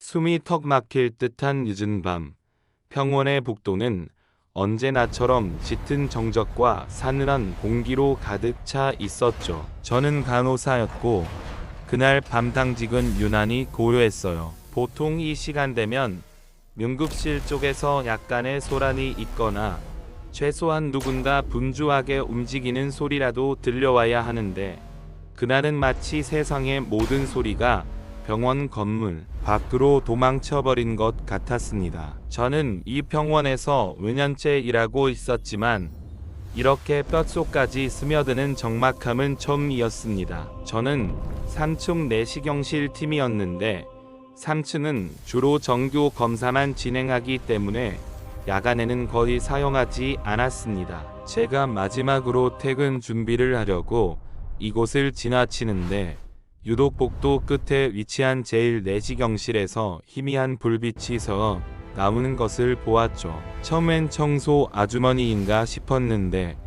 숨이 턱 막힐 듯한 늦은 밤, 평원의 복도는 언제나처럼 짙은 정적과 사늘한 공기로 가득 차 있었죠. 저는 간호사였고 그날 밤 당직은 유난히 고요했어요. 보통 이 시간 되면 응급실 쪽에서 약간의 소란이 있거나 최소한 누군가 분주하게 움직이는 소리라도 들려와야 하는데, 그날은 마치 세상의 모든 소리가 병원 건물 밖으로 도망쳐버린 것 같았습니다. 저는 이 병원에서 몇 년째 일하고 있었지만 이렇게 뼛속까지 스며드는 적막함은 처음이었습니다. 저는 3층 내시경실 팀이었는데 3층은 주로 정규 검사만 진행하기 때문에 야간에는 거의 사용하지 않았습니다. 제가 마지막으로 퇴근 준비를 하려고 이곳을 지나치는데 유독 복도 끝에 위치한 제일 내시경실에서 희미한 불빛이 서 나오는 것을 보았죠. 처음엔 청소 아주머니인가 싶었는데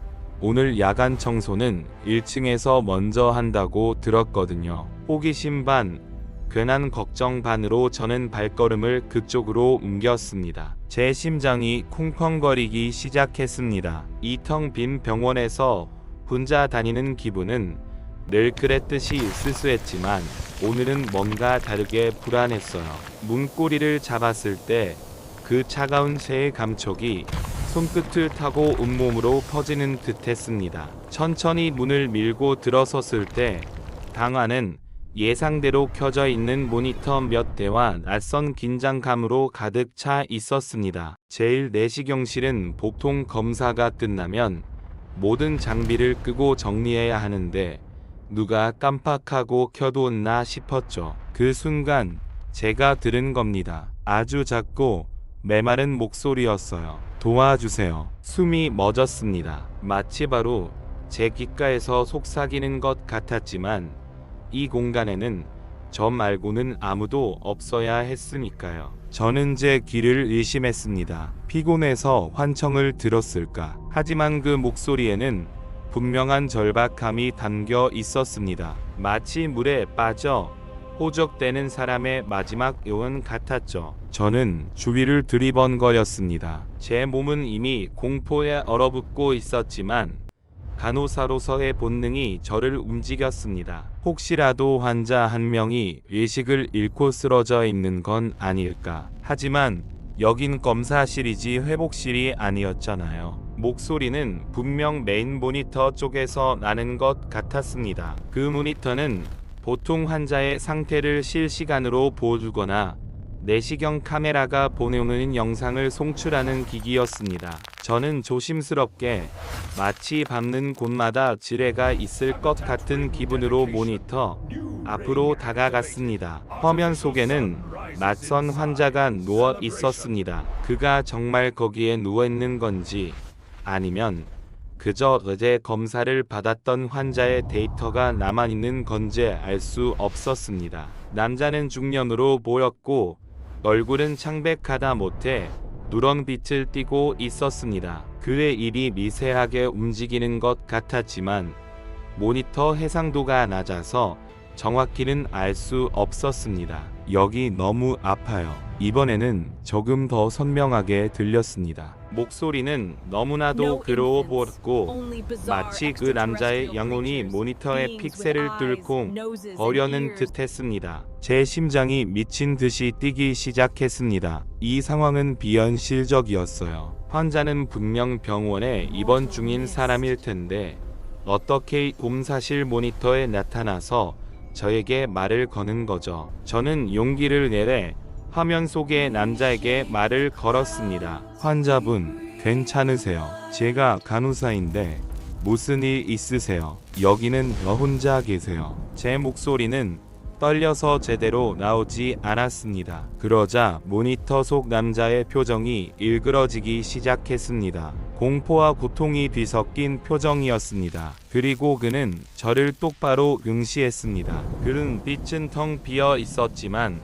오늘 야간 청소는 1층에서 먼저 한다고 들었거든요. 호기심 반, 괜한 걱정 반으로 저는 발걸음을 그쪽으로 옮겼습니다. 제 심장이 쿵쾅거리기 시작했습니다. 이 텅 빈 병원에서 혼자 다니는 기분은 늘 그랬듯이 스스했지만 오늘은 뭔가 다르게 불안했어요. 문고리를 잡았을 때 그 차가운 새의 감촉이 손끝을 타고 온몸으로 퍼지는 듯 했습니다. 천천히 문을 밀고 들어섰을 때 방 안은 예상대로 켜져 있는 모니터 몇 대와 낯선 긴장감으로 가득 차 있었습니다. 제일 내시경실은 보통 검사가 끝나면 모든 장비를 끄고 정리해야 하는데 누가 깜빡하고 켜두었나 싶었죠. 그 순간 제가 들은 겁니다. 아주 작고 메마른 목소리였어요. 도와주세요. 숨이 멎었습니다. 마치 바로 제 귓가에서 속삭이는 것 같았지만 이 공간에는 저 말고는 아무도 없어야 했으니까요. 저는 제 귀를 의심했습니다. 피곤해서 환청을 들었을까? 하지만 그 목소리에는 분명한 절박함이 담겨 있었습니다. 마치 물에 빠져 호적되는 사람의 마지막 요원 같았죠. 저는 주위를 두리번거렸습니다. 제 몸은 이미 공포에 얼어붙고 있었지만 간호사로서의 본능이 저를 움직였습니다. 혹시라도 환자 한 명이 의식을 잃고 쓰러져 있는 건 아닐까. 하지만 여긴 검사실이지 회복실이 아니었잖아요. 목소리는 분명 메인 모니터 쪽에서 나는 것 같았습니다. 그 모니터는 보통 환자의 상태를 실시간으로 보여주거나 내시경 카메라가 보내오는 영상을 송출하는 기기였습니다. 저는 조심스럽게 마치 밟는 곳마다 지뢰가 있을 것 같은 기분으로 모니터 앞으로 다가갔습니다. 화면 속에는 낯선 환자가 누워 있었습니다. 그가 정말 거기에 누워 있는 건지 아니면 그저 어제 검사를 받았던 환자의 데이터가 남아있는 건지 알 수 없었습니다. 남자는 중년으로 보였고 얼굴은 창백하다 못해 누런 빛을 띠고 있었습니다. 그의 입이 미세하게 움직이는 것 같았지만 모니터 해상도가 낮아서 정확히는 알 수 없었습니다. 여기 너무 아파요. 이번에는 조금 더 선명하게 들렸습니다. 목소리는 너무나도 괴로워 보였고 마치 그 남자의 영혼이 모니터의 픽셀을 뚫고 거려는 듯했습니다. 제 심장이 미친 듯이 뛰기 시작했습니다. 이 상황은 비현실적이었어요. 환자는 분명 병원에 입원 중인 사람일 텐데 어떻게 검사실 모니터에 나타나서 저에게 말을 거는 거죠. 저는 용기를 내래 화면 속의 남자에게 말을 걸었습니다. 환자분, 괜찮으세요? 제가 간호사인데 무슨 일 있으세요? 여기는 너 혼자 계세요. 제 목소리는 떨려서 제대로 나오지 않았습니다. 그러자 모니터 속 남자의 표정이 일그러지기 시작했습니다. 공포와 고통이 뒤섞인 표정이었습니다. 그리고 그는 저를 똑바로 응시했습니다. 그는 빛은 텅 비어 있었지만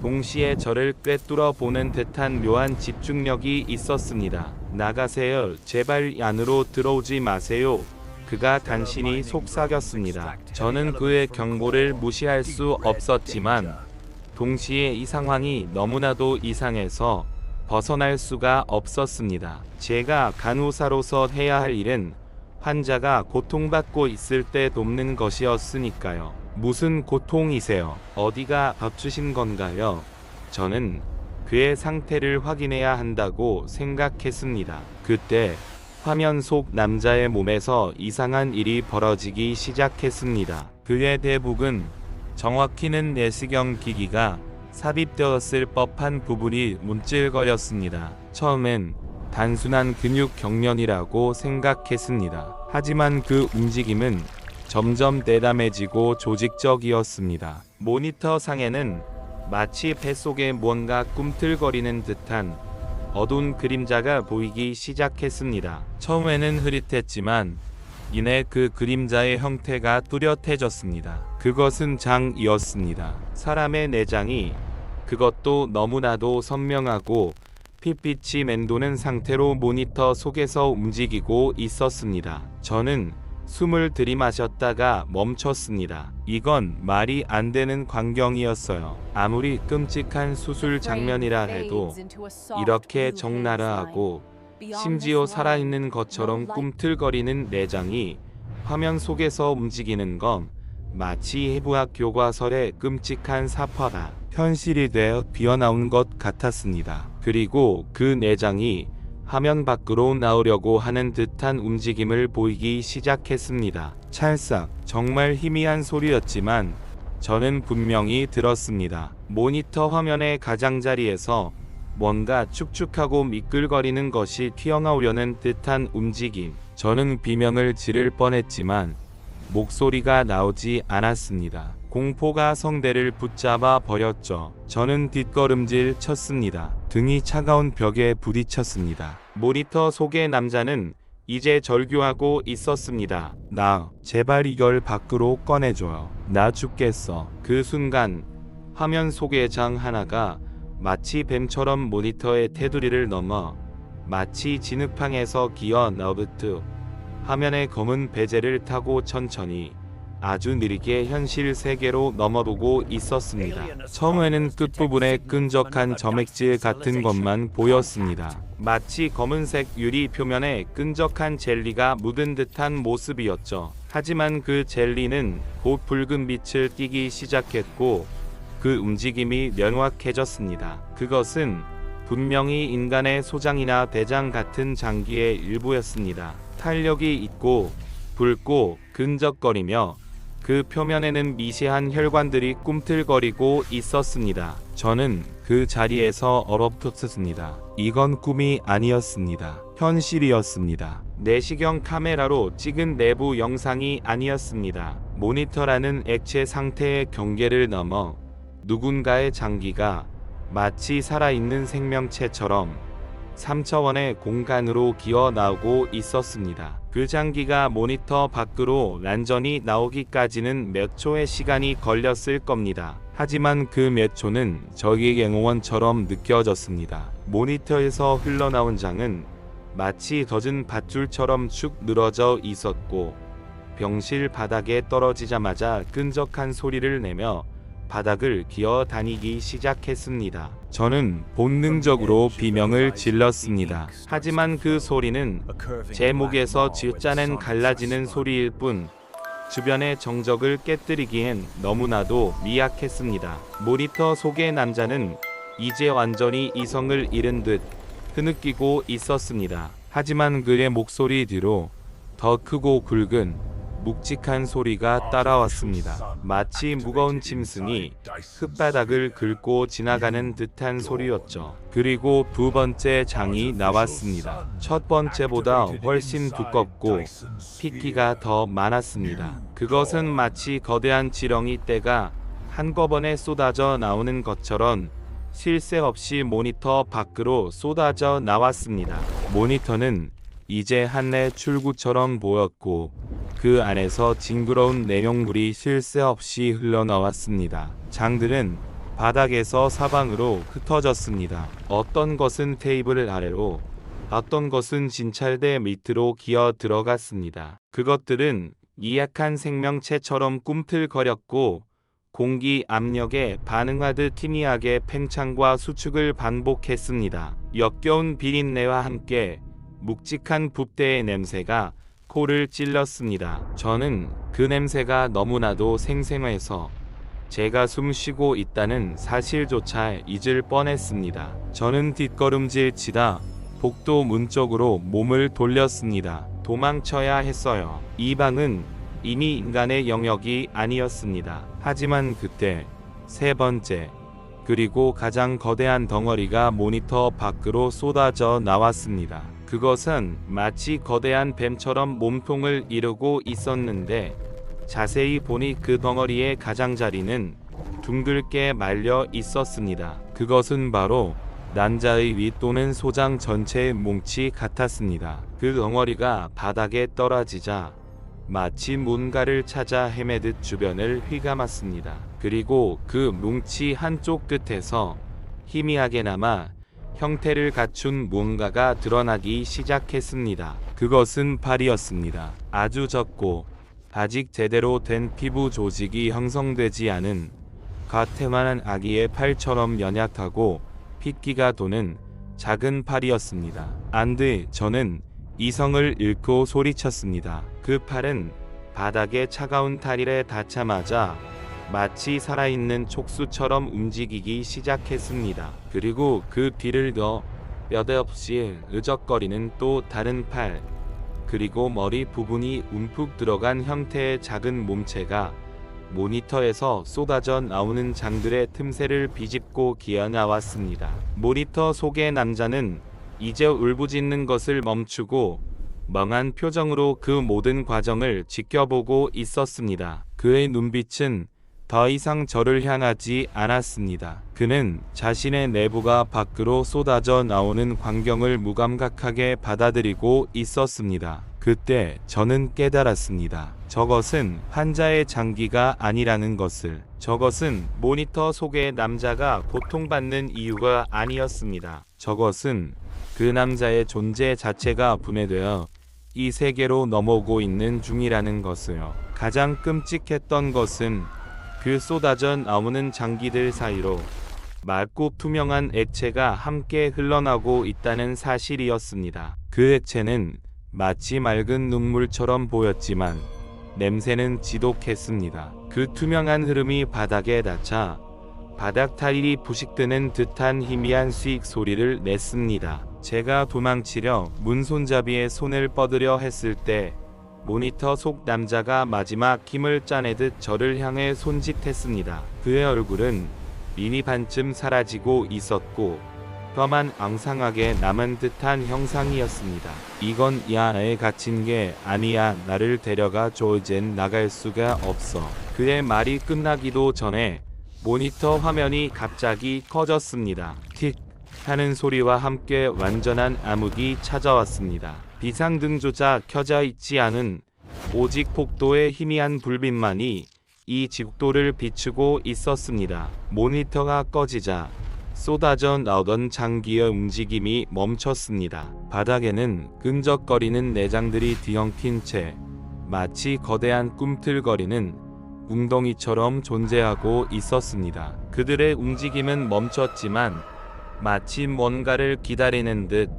동시에 저를 꿰뚫어 보는 듯한 묘한 집중력이 있었습니다. 나가세요. 제발 안으로 들어오지 마세요. 그가 단신이 속삭였습니다. 저는 그의 경고를 무시할 수 없었지만 동시에 이 상황이 너무나도 이상해서 벗어날 수가 없었습니다. 제가 간호사로서 해야 할 일은 환자가 고통받고 있을 때 돕는 것이었으니까요. 무슨 고통이세요? 어디가 다치신 건가요? 저는 그의 상태를 확인해야 한다고 생각했습니다. 그때 화면 속 남자의 몸에서 이상한 일이 벌어지기 시작했습니다. 그의 대부분, 정확히는 내시경 기기가 삽입되었을 법한 부분이 문질거렸습니다. 처음엔 단순한 근육 경련이라고 생각했습니다. 하지만 그 움직임은 점점 대담해지고 조직적이었습니다. 모니터 상에는 마치 뱃속에 무언가 꿈틀거리는 듯한 어두운 그림자가 보이기 시작했습니다. 처음에는 흐릿했지만 이내 그 그림자의 형태가 뚜렷해졌습니다. 그것은 장이었습니다. 사람의 내장이, 그것도 너무나도 선명하고 핏빛이 맴도는 상태로 모니터 속에서 움직이고 있었습니다. 저는 숨을 들이마셨다가 멈췄습니다. 이건 말이 안 되는 광경이었어요. 아무리 끔찍한 수술 장면이라 해도 이렇게 적나라하고 심지어 살아있는 것처럼 꿈틀거리는 내장이 화면 속에서 움직이는 건 마치 해부학 교과서의 끔찍한 사파가 현실이 되어 비어나온 것 같았습니다. 그리고 그 내장이 화면 밖으로 나오려고 하는 듯한 움직임을 보이기 시작했습니다. 찰싹, 정말 희미한 소리였지만 저는 분명히 들었습니다. 모니터 화면의 가장자리에서 뭔가 축축하고 미끌거리는 것이 튀어나오려는 듯한 움직임. 저는 비명을 지를 뻔했지만 목소리가 나오지 않았습니다. 공포가 성대를 붙잡아 버렸죠. 저는 뒷걸음질 쳤습니다. 등이 차가운 벽에 부딪혔습니다. 모니터 속의 남자는 이제 절규하고 있었습니다. 나, 제발 이걸 밖으로 꺼내줘요. 나 죽겠어. 그 순간 화면 속의 장 하나가 마치 뱀처럼 모니터의 테두리를 넘어 마치 진흙탕에서 기어 나오듯 화면의 검은 베젤을 타고 천천히 아주 느리게 현실 세계로 넘어오고 있었습니다. 처음에는 끝부분에 끈적한 점액질 같은 것만 보였습니다. 마치 검은색 유리 표면에 끈적한 젤리가 묻은 듯한 모습이었죠. 하지만 그 젤리는 곧 붉은 빛을 띠기 시작했고 그 움직임이 명확해졌습니다. 그것은 분명히 인간의 소장이나 대장 같은 장기의 일부였습니다. 탄력이 있고 붉고 끈적거리며 그 표면에는 미세한 혈관들이 꿈틀거리고 있었습니다. 저는 그 자리에서 얼어붙었습니다. 이건 꿈이 아니었습니다. 현실이었습니다. 내시경 카메라로 찍은 내부 영상이 아니었습니다. 모니터라는 액체 상태의 경계를 넘어 누군가의 장기가 마치 살아있는 생명체처럼 3차원의 공간으로 기어 나오고 있었습니다. 그 장기가 모니터 밖으로 란전히 나오기까지는 몇 초의 시간이 걸렸을 겁니다. 하지만 그 몇 초는 저기의 영원처럼 느껴졌습니다. 모니터에서 흘러나온 장은 마치 젖은 밧줄처럼 축 늘어져 있었고 병실 바닥에 떨어지자마자 끈적한 소리를 내며 바닥을 기어 다니기 시작했습니다. 저는 본능적으로 비명을 질렀습니다. 하지만 그 소리는 제 목에서 쥐어짜낸 갈라지는 소리일 뿐 주변의 정적을 깨뜨리기엔 너무나도 미약했습니다. 모니터 속의 남자는 이제 완전히 이성을 잃은 듯 흐느끼고 있었습니다. 하지만 그의 목소리 뒤로 더 크고 굵은 묵직한 소리가 따라왔습니다. 마치 무거운 짐승이 흙바닥을 긁고 지나가는 듯한 소리였죠. 그리고 두 번째 장이 나왔습니다. 첫 번째보다 훨씬 두껍고 핏기가 더 많았습니다. 그것은 마치 거대한 지렁이 떼가 한꺼번에 쏟아져 나오는 것처럼 쉴 새 없이 모니터 밖으로 쏟아져 나왔습니다. 모니터는 이제 한내 출구처럼 보였고 그 안에서 징그러운 내용물이 쉴 새 없이 흘러나왔습니다. 장들은 바닥에서 사방으로 흩어졌습니다. 어떤 것은 테이블 아래로, 어떤 것은 진찰대 밑으로 기어 들어갔습니다. 그것들은 미약한 생명체처럼 꿈틀거렸고 공기 압력에 반응하듯 희미하게 팽창과 수축을 반복했습니다. 역겨운 비린내와 함께 묵직한 붓대의 냄새가 코를 찔렀습니다. 저는 그 냄새가 너무나도 생생해서 제가 숨 쉬고 있다는 사실조차 잊을 뻔했습니다. 저는 뒷걸음질 치다 복도 문 쪽으로 몸을 돌렸습니다. 도망쳐야 했어요. 이 방은 이미 인간의 영역이 아니었습니다. 하지만 그때 세 번째, 그리고 가장 거대한 덩어리가 모니터 밖으로 쏟아져 나왔습니다. 그것은 마치 거대한 뱀처럼 몸통을 이루고 있었는데 자세히 보니 그 덩어리의 가장자리는 둥글게 말려 있었습니다. 그것은 바로 난자의 위 또는 소장 전체의 뭉치 같았습니다. 그 덩어리가 바닥에 떨어지자 마치 뭔가를 찾아 헤매듯 주변을 휘감았습니다. 그리고 그 뭉치 한쪽 끝에서 희미하게나마 형태를 갖춘 무언가가 드러나기 시작했습니다. 그것은 팔이었습니다. 아주 적고 아직 제대로 된 피부 조직이 형성되지 않은 가태만한 아기의 팔처럼 연약하고 핏기가 도는 작은 팔이었습니다. 안 돼, 저는 이성을 잃고 소리쳤습니다. 그 팔은 바닥에 차가운 타일에 닿자마자 마치 살아있는 촉수처럼 움직이기 시작했습니다. 그리고 그 뒤를 더 뼈대없이 으적거리는 또 다른 팔, 그리고 머리 부분이 움푹 들어간 형태의 작은 몸체가 모니터에서 쏟아져 나오는 장들의 틈새를 비집고 기어나왔습니다. 모니터 속의 남자는 이제 울부짖는 것을 멈추고 멍한 표정으로 그 모든 과정을 지켜보고 있었습니다. 그의 눈빛은 더 이상 저를 향하지 않았습니다. 그는 자신의 내부가 밖으로 쏟아져 나오는 광경을 무감각하게 받아들이고 있었습니다. 그때 저는 깨달았습니다. 저것은 환자의 장기가 아니라는 것을. 저것은 모니터 속의 남자가 고통받는 이유가 아니었습니다. 저것은 그 남자의 존재 자체가 분해되어 이 세계로 넘어오고 있는 중이라는 것을요. 가장 끔찍했던 것은 그 쏟아져 나오는 장기들 사이로 맑고 투명한 액체가 함께 흘러나오고 있다는 사실이었습니다. 그 액체는 마치 맑은 눈물처럼 보였지만 냄새는 지독했습니다. 그 투명한 흐름이 바닥에 닿자 바닥 타일이 부식되는 듯한 희미한 수익 소리를 냈습니다. 제가 도망치려 문 손잡이에 손을 뻗으려 했을 때 모니터 속 남자가 마지막 힘을 짜내듯 저를 향해 손짓했습니다. 그의 얼굴은 미니 반쯤 사라지고 있었고 뼈만 앙상하게 남은 듯한 형상이었습니다. 이건 이 안에 갇힌 게 아니야. 나를 데려가 줘. 이젠 나갈 수가 없어. 그의 말이 끝나기도 전에 모니터 화면이 갑자기 커졌습니다. 틱 하는 소리와 함께 완전한 암흑이 찾아왔습니다. 비상등조차 켜져 있지 않은 오직 복도의 희미한 불빛만이 이 집도를 비추고 있었습니다. 모니터가 꺼지자 쏟아져 나오던 장기의 움직임이 멈췄습니다. 바닥에는 끈적거리는 내장들이 뒤엉킨 채 마치 거대한 꿈틀거리는 웅덩이처럼 존재하고 있었습니다. 그들의 움직임은 멈췄지만 마치 뭔가를 기다리는 듯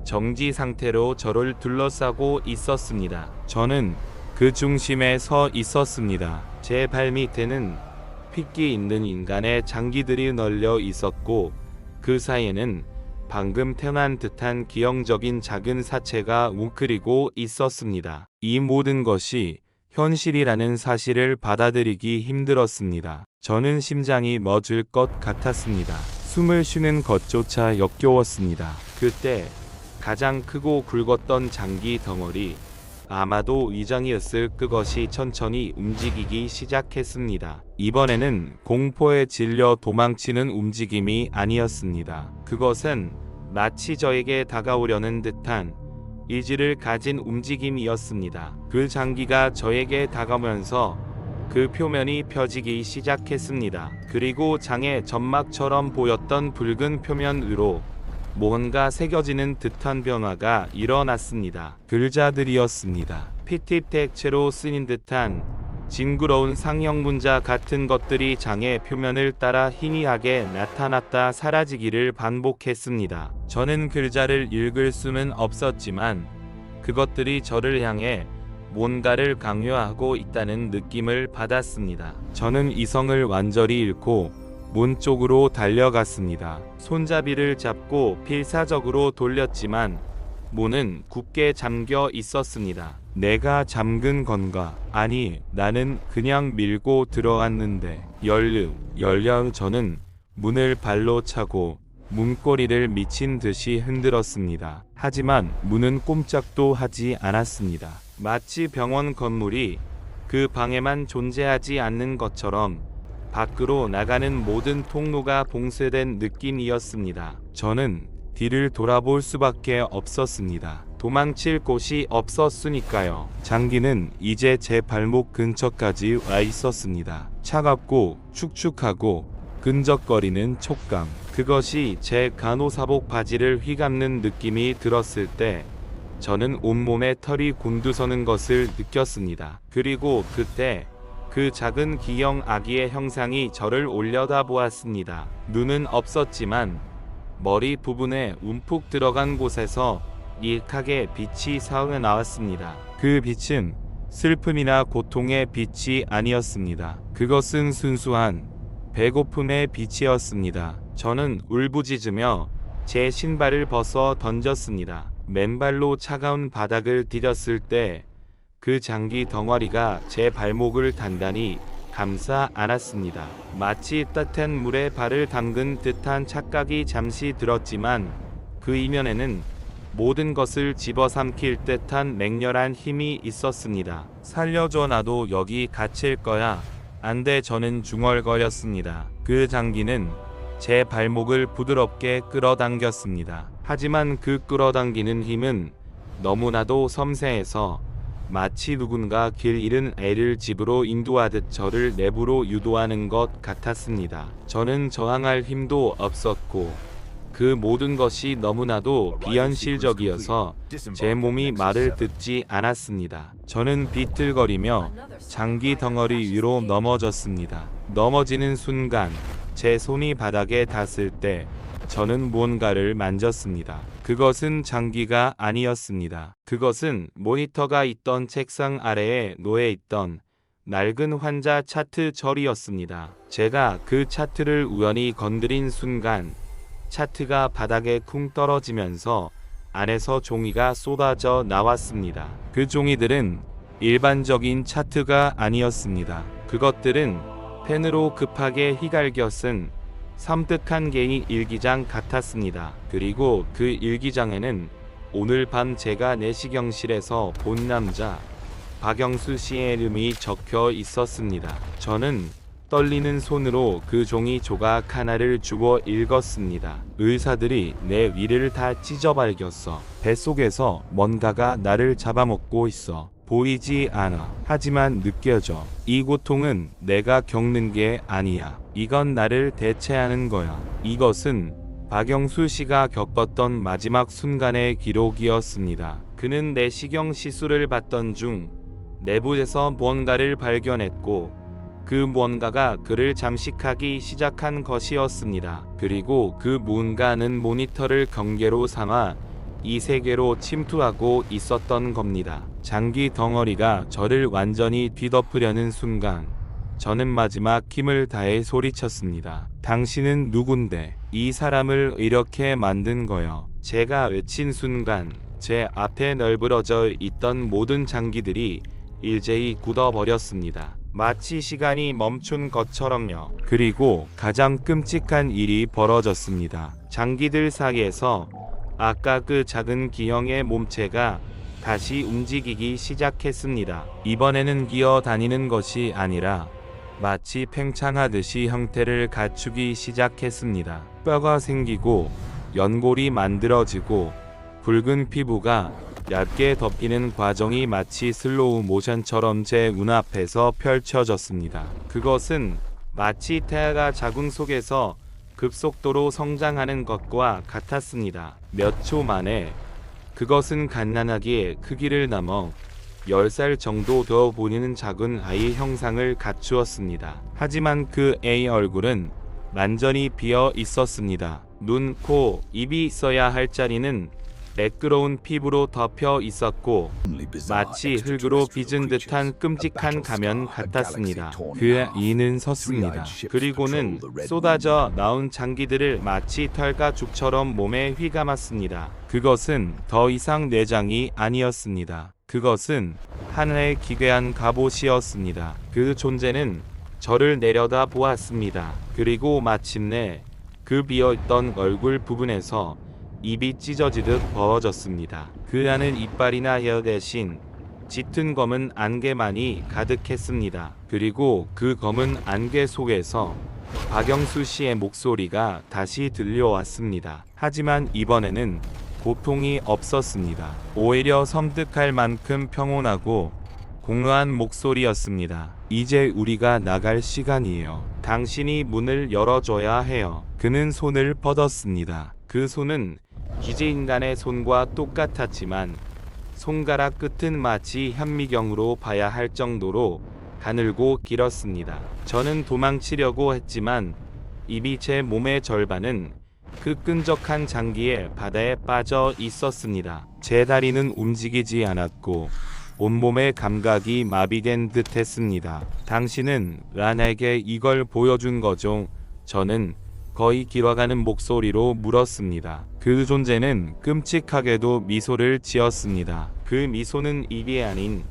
정지 상태로 저를 둘러싸고 있었습니다. 저는 그 중심에 서 있었습니다. 제 발밑에는 핏기 있는 인간의 장기들이 널려 있었고 그 사이에는 방금 태어난 듯한 기형적인 작은 사체가 웅크리고 있었습니다. 이 모든 것이 현실이라는 사실을 받아들이기 힘들었습니다. 저는 심장이 멎을 것 같았습니다. 숨을 쉬는 것조차 역겨웠습니다. 그때 가장 크고 굵었던 장기 덩어리, 아마도 위장이었을 그것이 천천히 움직이기 시작했습니다. 이번에는 공포에 질려 도망치는 움직임이 아니었습니다. 그것은 마치 저에게 다가오려는 듯한 의지를 가진 움직임이었습니다. 그 장기가 저에게 다가오면서 그 표면이 펴지기 시작했습니다. 그리고 장의 점막처럼 보였던 붉은 표면 위로 뭔가 새겨지는 듯한 변화가 일어났습니다. 글자들이었습니다. 피티텍체로 쓰인 듯한 징그러운 상형 문자 같은 것들이 장의 표면을 따라 희미하게 나타났다 사라지기를 반복했습니다. 저는 글자를 읽을 수는 없었지만 그것들이 저를 향해 뭔가를 강요하고 있다는 느낌을 받았습니다. 저는 이성을 완전히 잃고 문 쪽으로 달려갔습니다. 손잡이를 잡고 필사적으로 돌렸지만 문은 굳게 잠겨 있었습니다. 내가 잠근 건가? 아니, 나는 그냥 밀고 들어갔는데. 열려 저는 문을 발로 차고 문고리를 미친 듯이 흔들었습니다. 하지만 문은 꼼짝도 하지 않았습니다. 마치 병원 건물이 그 방에만 존재하지 않는 것처럼 밖으로 나가는 모든 통로가 봉쇄된 느낌이었습니다. 저는 뒤를 돌아볼 수밖에 없었습니다. 도망칠 곳이 없었으니까요. 장기는 이제 제 발목 근처까지 와 있었습니다. 차갑고 축축하고 끈적거리는 촉감. 그것이 제 간호사복 바지를 휘감는 느낌이 들었을 때 저는 온몸에 털이 곤두서는 것을 느꼈습니다. 그리고 그때 그 작은 기형 아기의 형상이 저를 올려다보았습니다. 눈은 없었지만 머리 부분에 움푹 들어간 곳에서 일하게 빛이 새어나왔습니다. 그 빛은 슬픔이나 고통의 빛이 아니었습니다. 그것은 순수한 배고픔의 빛이었습니다. 저는 울부짖으며 제 신발을 벗어 던졌습니다. 맨발로 차가운 바닥을 디뎠을 때 그 장기 덩어리가 제 발목을 단단히 감싸 안았습니다. 마치 따뜻한 물에 발을 담근 듯한 착각이 잠시 들었지만 그 이면에는 모든 것을 집어삼킬 듯한 맹렬한 힘이 있었습니다. 살려줘, 나도 여기 갇힐 거야. 안 돼. 저는 중얼거렸습니다. 그 장기는 제 발목을 부드럽게 끌어당겼습니다. 하지만 그 끌어당기는 힘은 너무나도 섬세해서 마치 누군가 길 잃은 애를 집으로 인도하듯 저를 내부로 유도하는 것 같았습니다. 저는 저항할 힘도 없었고 그 모든 것이 너무나도 비현실적이어서 제 몸이 말을 듣지 않았습니다. 저는 비틀거리며 장기 덩어리 위로 넘어졌습니다. 넘어지는 순간 제 손이 바닥에 닿았을 때 저는 무언가를 만졌습니다. 그것은 장기가 아니었습니다. 그것은 모니터가 있던 책상 아래에 놓여 있던 낡은 환자 차트 절이었습니다. 제가 그 차트를 우연히 건드린 순간 차트가 바닥에 쿵 떨어지면서 안에서 종이가 쏟아져 나왔습니다. 그 종이들은 일반적인 차트가 아니었습니다. 그것들은 펜으로 급하게 휘갈겨 쓴 섬뜩한 개인 일기장 같았습니다. 그리고 그 일기장에는 오늘 밤 제가 내시경실에서 본 남자 박영수 씨의 이름이 적혀 있었습니다. 저는 떨리는 손으로 그 종이 조각 하나를 주워 읽었습니다. 의사들이 내 위를 다 찢어발겼어. 뱃속에서 뭔가가 나를 잡아먹고 있어. 보이지 않아. 하지만 느껴져. 이 고통은 내가 겪는 게 아니야. 이건 나를 대체하는 거야. 이것은 박영수 씨가 겪었던 마지막 순간의 기록이었습니다. 그는 내시경 시술을 받던 중 내부에서 무언가를 발견했고 그 무언가가 그를 잠식하기 시작한 것이었습니다. 그리고 그 무언가는 모니터를 경계로 삼아 이 세계로 침투하고 있었던 겁니다. 장기 덩어리가 저를 완전히 뒤덮으려는 순간 저는 마지막 힘을 다해 소리쳤습니다. 당신은 누군데 이 사람을 이렇게 만든 거요? 제가 외친 순간 제 앞에 널브러져 있던 모든 장기들이 일제히 굳어버렸습니다. 마치 시간이 멈춘 것처럼요. 그리고 가장 끔찍한 일이 벌어졌습니다. 장기들 사이에서 아까 그 작은 기형의 몸체가 다시 움직이기 시작했습니다. 이번에는 기어다니는 것이 아니라 마치 팽창하듯이 형태를 갖추기 시작했습니다. 뼈가 생기고 연골이 만들어지고 붉은 피부가 얇게 덮이는 과정이 마치 슬로우 모션처럼 제 눈앞에서 펼쳐졌습니다. 그것은 마치 태아가 자궁 속에서 급속도로 성장하는 것과 같았습니다. 몇 초 만에 그것은 갓난아기의 크기를 넘어 10살 정도 더 보이는 작은 아이 형상을 갖추었습니다. 하지만 그 애의 얼굴은 완전히 비어 있었습니다. 눈, 코, 입이 있어야 할 자리는 매끄러운 피부로 덮여 있었고 마치 흙으로 빚은 듯한 끔찍한 가면 같았습니다. 그 이는 섰습니다. 그리고는 쏟아져 나온 장기들을 마치 털가죽처럼 몸에 휘감았습니다. 그것은 더 이상 내장이 아니었습니다. 그것은 하늘의 기괴한 갑옷이었습니다. 그 존재는 저를 내려다 보았습니다. 그리고 마침내 그 비어있던 얼굴 부분에서 입이 찢어지듯 벌어졌습니다. 그 안은 이빨이나 혀 대신 짙은 검은 안개만이 가득했습니다. 그리고 그 검은 안개 속에서 박영수 씨의 목소리가 다시 들려왔습니다. 하지만 이번에는 고통이 없었습니다. 오히려 섬뜩할 만큼 평온하고 공허한 목소리였습니다. 이제 우리가 나갈 시간이에요. 당신이 문을 열어줘야 해요. 그는 손을 뻗었습니다. 그 손은 기계인간의 손과 똑같았지만 손가락 끝은 마치 현미경으로 봐야 할 정도로 가늘고 길었습니다. 저는 도망치려고 했지만 이미 제 몸의 절반은 그 끈적한 장기의 바다에 빠져 있었습니다. 제 다리는 움직이지 않았고 온몸의 감각이 마비된 듯 했습니다. 당신은 란에게 이걸 보여준 거죠? 저는 거의 길어가는 목소리로 물었습니다. 그 존재는 끔찍하게도 미소를 지었습니다. 그 미소는 입이 아닌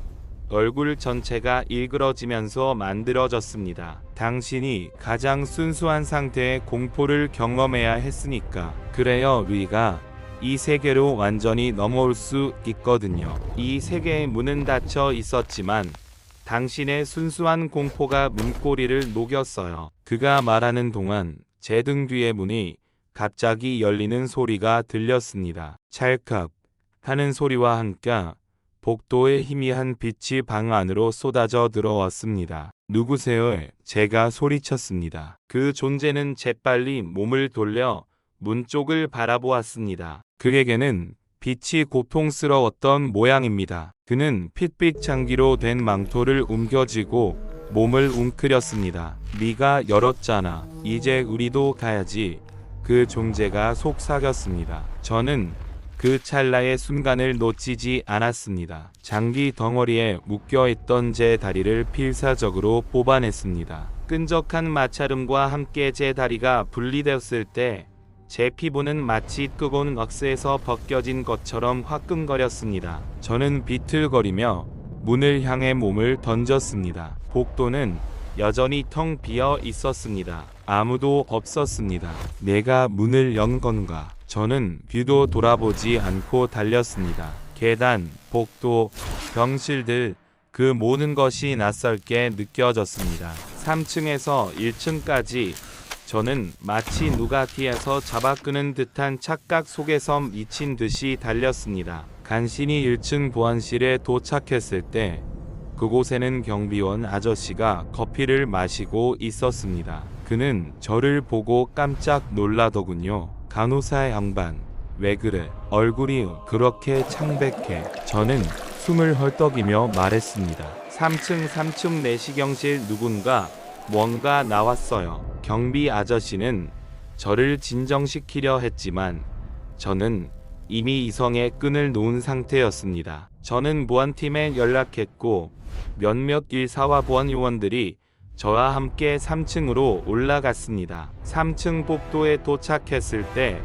얼굴 전체가 일그러지면서 만들어졌습니다. 당신이 가장 순수한 상태의 공포를 경험해야 했으니까. 그래요, 우리가 이 세계로 완전히 넘어올 수 있거든요. 이 세계의 문은 닫혀 있었지만 당신의 순수한 공포가 문고리를 녹였어요. 그가 말하는 동안 제 등 뒤의 문이 갑자기 열리는 소리가 들렸습니다. 찰칵 하는 소리와 함께 복도의 희미한 빛이 방 안으로 쏟아져 들어왔습니다. 누구세요? 제가 소리쳤습니다. 그 존재는 재빨리 몸을 돌려 문 쪽을 바라보았습니다. 그에게는 빛이 고통스러웠던 모양입니다. 그는 핏빛 장기로 된 망토를 움켜쥐고 몸을 웅크렸습니다. 네가 열었잖아. 이제 우리도 가야지. 그 존재가 속삭였습니다. 저는 그 찰나의 순간을 놓치지 않았습니다. 장기 덩어리에 묶여있던 제 다리를 필사적으로 뽑아냈습니다. 끈적한 마찰음과 함께 제 다리가 분리되었을 때 제 피부는 마치 뜨거운 왁스에서 벗겨진 것처럼 화끈거렸습니다. 저는 비틀거리며 문을 향해 몸을 던졌습니다. 복도는 여전히 텅 비어 있었습니다. 아무도 없었습니다. 내가 문을 연 건가? 저는 뒤도 돌아보지 않고 달렸습니다. 계단, 복도, 병실들, 그 모든 것이 낯설게 느껴졌습니다. 3층에서 1층까지 저는 마치 누가 뒤에서 잡아끄는 듯한 착각 속에서 미친 듯이 달렸습니다. 간신히 1층 보안실에 도착했을 때 그곳에는 경비원 아저씨가 커피를 마시고 있었습니다. 그는 저를 보고 깜짝 놀라더군요. 간호사 양반, 왜 그래? 얼굴이 그렇게 창백해. 저는 숨을 헐떡이며 말했습니다. 3층 내시경실 누군가 뭔가 나왔어요. 경비 아저씨는 저를 진정시키려 했지만 저는 이미 이성의 끈을 놓은 상태였습니다. 저는 보안팀에 연락했고 몇몇 일사와 보안 요원들이 저와 함께 3층으로 올라갔습니다. 3층 복도에 도착했을 때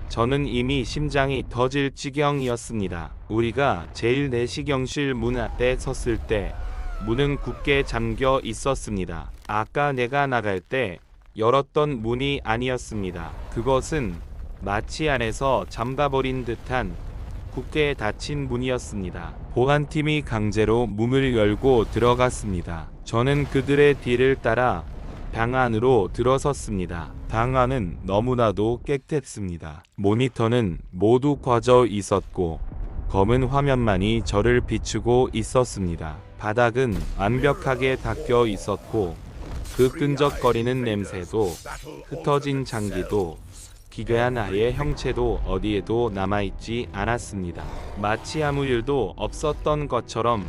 저는 이미 심장이 터질 지경이었습니다. 우리가 제일 내시경실 문 앞에 섰을 때 문은 굳게 잠겨 있었습니다. 아까 내가 나갈 때 열었던 문이 아니었습니다. 그것은 마치 안에서 잠가버린 듯한 굳게 닫힌 문이었습니다. 보안팀이 강제로 문을 열고 들어갔습니다. 저는 그들의 뒤를 따라 방 안으로 들어섰습니다. 방 안은 너무나도 깨끗했습니다. 모니터는 모두 꺼져 있었고 검은 화면만이 저를 비추고 있었습니다. 바닥은 완벽하게 닦여 있었고 그 끈적거리는 냄새도 흩어진 장기도 기괴한 아이의 형체도 어디에도 남아있지 않았습니다. 마치 아무 일도 없었던 것처럼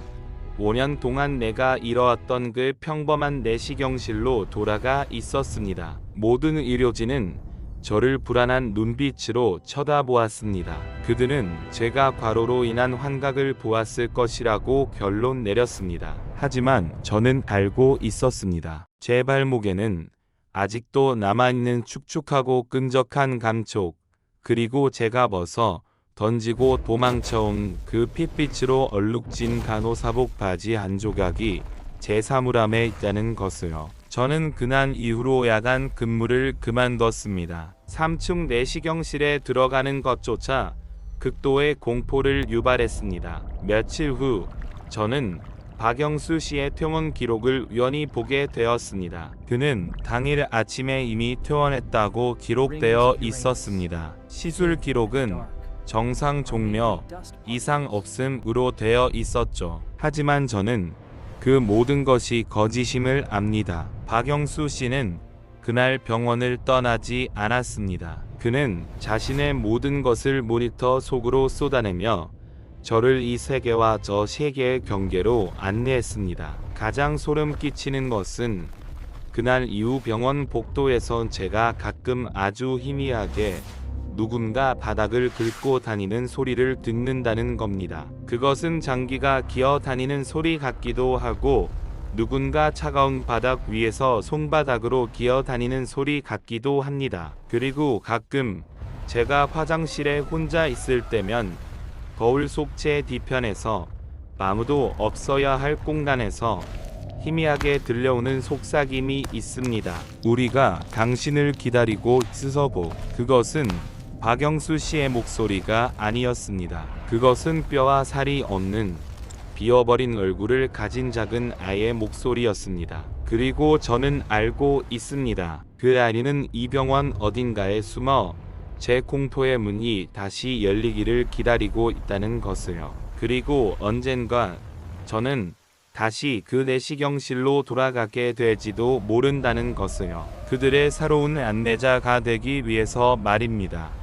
5년 동안 내가 이뤄왔던 그 평범한 내시경실로 돌아가 있었습니다. 모든 의료진은 저를 불안한 눈빛으로 쳐다보았습니다. 그들은 제가 과로로 인한 환각을 보았을 것이라고 결론 내렸습니다. 하지만 저는 알고 있었습니다. 제 발목에는 아직도 남아있는 축축하고 끈적한 감촉, 그리고 제가 벗어 던지고 도망쳐온 그 핏빛으로 얼룩진 간호사복 바지 한 조각이 제 사물함에 있다는 것을요. 저는 그날 이후로 야간 근무를 그만뒀습니다. 3층 내시경실에 들어가는 것조차 극도의 공포를 유발했습니다. 며칠 후 저는 박영수 씨의 퇴원 기록을 우연히 보게 되었습니다. 그는 당일 아침에 이미 퇴원했다고 기록되어 있었습니다. 시술 기록은 정상 종료, 이상 없음으로 되어 있었죠. 하지만 저는 그 모든 것이 거짓임을 압니다. 박영수 씨는 그날 병원을 떠나지 않았습니다. 그는 자신의 모든 것을 모니터 속으로 쏟아내며 저를 이 세계와 저 세계의 경계로 안내했습니다. 가장 소름 끼치는 것은 그날 이후 병원 복도에서 제가 가끔 아주 희미하게 누군가 바닥을 긁고 다니는 소리를 듣는다는 겁니다. 그것은 장기가 기어 다니는 소리 같기도 하고 누군가 차가운 바닥 위에서 손바닥으로 기어 다니는 소리 같기도 합니다. 그리고 가끔 제가 화장실에 혼자 있을 때면 거울 속 제 뒤편에서 아무도 없어야 할 공간에서 희미하게 들려오는 속삭임이 있습니다. 우리가 당신을 기다리고 있어보. 그것은 박영수 씨의 목소리가 아니었습니다. 그것은 뼈와 살이 없는 비어버린 얼굴을 가진 작은 아이의 목소리였습니다. 그리고 저는 알고 있습니다. 그 아이는 이 병원 어딘가에 숨어 제 공포의 문이 다시 열리기를 기다리고 있다는 것을요. 그리고 언젠가 저는 다시 그 내시경실로 돌아가게 될지도 모른다는 것을요. 그들의 새로운 안내자가 되기 위해서 말입니다.